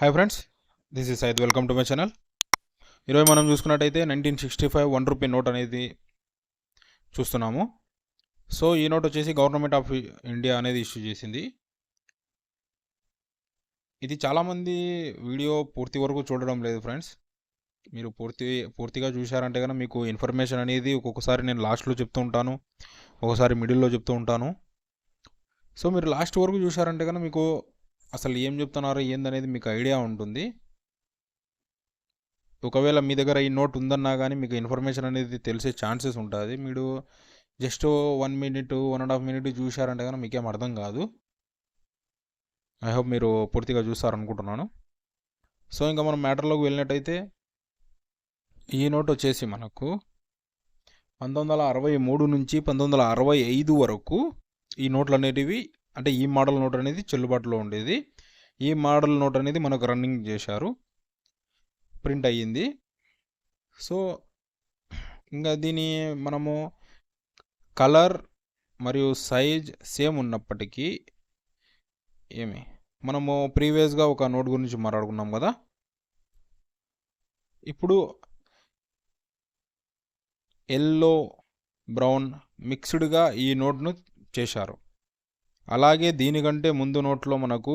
Hi friends, this is Syed. Welcome to my channel. ఈరోజు మనం చూసుకున్నట్టయితే 1965 1 రూపీ నోట్ అనేది చూస్తున్నాము. సో ఈ నోట్ వచ్చేసి గవర్నమెంట్ ఆఫ్ ఇండియా అనేది ఇష్యూ చేసింది. ఇది చాలామంది వీడియో పూర్తి వరకు చూడడం లేదు ఫ్రెండ్స్. మీరు పూర్తిగా చూశారంటే కనుక మీకు ఇన్ఫర్మేషన్ అనేది ఒక్కొక్కసారి నేను లాస్ట్లో చెప్తూ ఉంటాను, ఒకసారి మిడిల్లో చెప్తూ ఉంటాను. సో మీరు లాస్ట్ వరకు చూశారంటే కనుక మీకు అసలు ఏం చెప్తున్నారో ఏందనేది మీకు ఐడియా ఉంటుంది. ఒకవేళ మీ దగ్గర ఈ నోట్ ఉందన్నా కానీ మీకు ఇన్ఫర్మేషన్ అనేది తెలిసే ఛాన్సెస్ ఉంటుంది. మీరు జస్ట్ 1 మినిట్ 1.5 మినిట్ చూశారంటే కానీ మీకేం అర్థం కాదు. ఐ హోప్ మీరు పూర్తిగా చూస్తారనుకుంటున్నాను. సో ఇంకా మనం మ్యాటర్లోకి వెళ్ళినట్టయితే ఈ నోట్ వచ్చేసి మనకు 1963 నుంచి 1965 వరకు ఈ నోట్లు అనేటివి, అంటే ఈ మోడల్ నోట్ అనేది చెల్లుబాటులో ఉండేది. ఈ మోడల్ నోట్ అనేది మనకు రన్నింగ్ చేశారు, ప్రింట్ అయ్యింది. సో ఇంకా దీని మనము కలర్ మరియు సైజ్ సేమ్ ఉన్నప్పటికీ మనము ప్రీవియస్గా ఒక నోట్ గురించి మాట్లాడుకున్నాం కదా, ఇప్పుడు ఎల్లో బ్రౌన్ మిక్స్డ్గా ఈ నోట్ను చేశారు. అలాగే దీనికంటే ముందు నోట్లో మనకు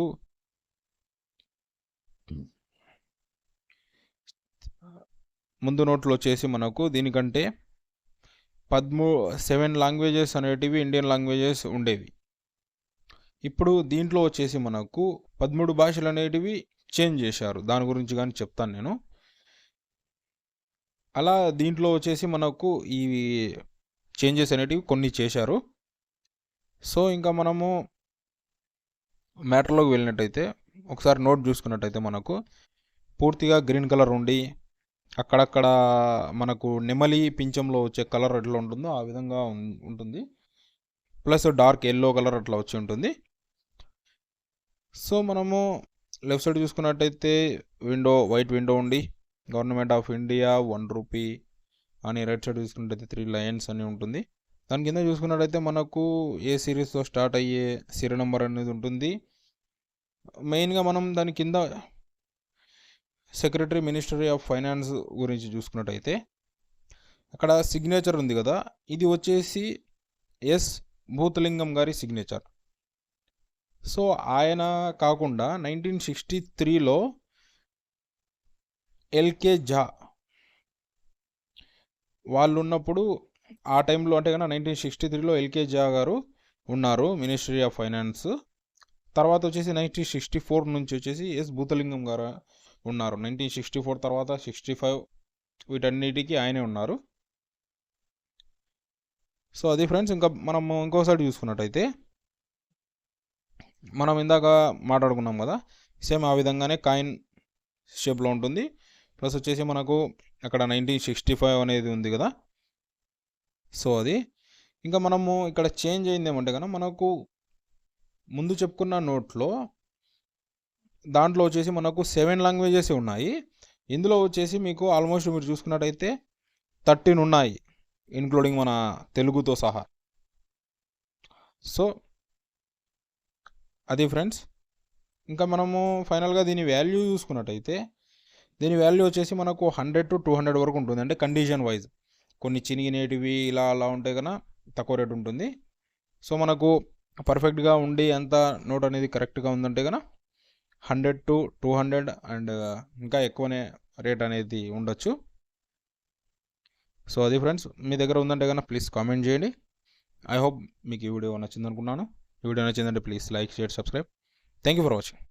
వచ్చేసి మనకు దీనికంటే 7 లాంగ్వేజెస్ అనేటివి ఇండియన్ లాంగ్వేజెస్ ఉండేవి. ఇప్పుడు దీంట్లో వచ్చేసి మనకు 13 భాషలు అనేటివి చేంజ్ చేశారు. దాని గురించి కానీ చెప్తాను నేను. అలా దీంట్లో వచ్చేసి మనకు ఈ చేంజెస్ అనేటివి కొన్ని చేశారు. సో ఇంకా మనము మ్యాటర్లోకి వెళ్ళినట్టయితే ఒకసారి నోట్ చూసుకున్నట్టయితే మనకు పూర్తిగా గ్రీన్ కలర్ ఉండి అక్కడక్కడ మనకు నెమలి పింఛంలో వచ్చే కలర్ ఎట్లా ఉంటుందో ఆ విధంగా ఉంటుంది. ప్లస్ డార్క్ ఎల్లో కలర్ అట్లా వచ్చి ఉంటుంది. సో మనము లెఫ్ట్ సైడ్ చూసుకున్నట్టయితే వైట్ విండో ఉండి గవర్నమెంట్ ఆఫ్ ఇండియా 1 రూపీ అని, రైట్ సైడ్ చూసుకున్నట్టయితే 3 లైన్స్ అని ఉంటుంది. దాని కింద చూసుకున్నట్టయితే మనకు ఏ సిరీస్తో స్టార్ట్ అయ్యే సీరియల్ నెంబర్ అనేది ఉంటుంది. మెయిన్గా మనం దాని కింద సెక్రటరీ మినిస్ట్రీ ఆఫ్ ఫైనాన్స్ గురించి చూసుకున్నట్టయితే అక్కడ సిగ్నేచర్ ఉంది కదా, ఇది వచ్చేసి ఎస్ భూతలింగం గారి సిగ్నేచర్. సో ఆయన కాకుండా 1963లో ఎల్కే ఝా వాళ్ళు ఉన్నప్పుడు, ఆ టైంలో అంటే కన్నా 1963లో ఎల్కే ఝా గారు ఉన్నారు మినిస్ట్రీ ఆఫ్ ఫైనాన్స్. తర్వాత వచ్చేసి 1964 నుంచి వచ్చేసి ఎస్ భూతలింగం గారు ఉన్నారు. 1964 తర్వాత 65 వీటన్నిటికీ ఆయనే ఉన్నారు. సో అది ఫ్రెండ్స్. ఇంకా మనం ఇంకోసారి చూసుకున్నట్టయితే మనం ఇందాక మాట్లాడుకున్నాం కదా, సేమ్ ఆ విధంగానే కాయిన్ షేప్లో ఉంటుంది. ప్లస్ వచ్చేసి మనకు అక్కడ 1965 అనేది ఉంది కదా. సో అది ఇంకా మనము ఇక్కడ చేంజ్ అయింది ఏమంటే కనుక మనకు ముందు చెప్పుకున్న నోట్లో దాంట్లో వచ్చేసి మనకు 7 లాంగ్వేజెస్ ఉన్నాయి. ఇందులో వచ్చేసి మీకు ఆల్మోస్ట్ మీరు చూసుకున్నట్టయితే 13 ఉన్నాయి, ఇన్క్లూడింగ్ మన తెలుగుతో సహా. సో అది ఫ్రెండ్స్. ఇంకా మనము ఫైనల్గా దీని వాల్యూ చూసుకున్నట్టయితే దీని వాల్యూ వచ్చేసి మనకు 100 to 200 వరకు ఉంటుంది. అంటే కండిషన్ వైజ్ కొన్ని చినిగినేటివి ఇలా అలా ఉంటే కన్నా తక్కువ రేట్ ఉంటుంది. సో మనకు పర్ఫెక్ట్గా ఉండి అంత నోట్ అనేది కరెక్ట్గా ఉందంటే కన్నా 100 to 200 అండ్ ఇంకా ఎక్కువనే రేట్ అనేది ఉండొచ్చు. సో అది ఫ్రెండ్స్. మీ దగ్గర ఉందంటే కన్నా ప్లీజ్ కామెంట్ చేయండి. ఐ హోప్ మీకు ఈ వీడియో నచ్చింది అనుకున్నాను. ఈ వీడియో నచ్చిందంటే please like, share, subscribe. Thank you for watching.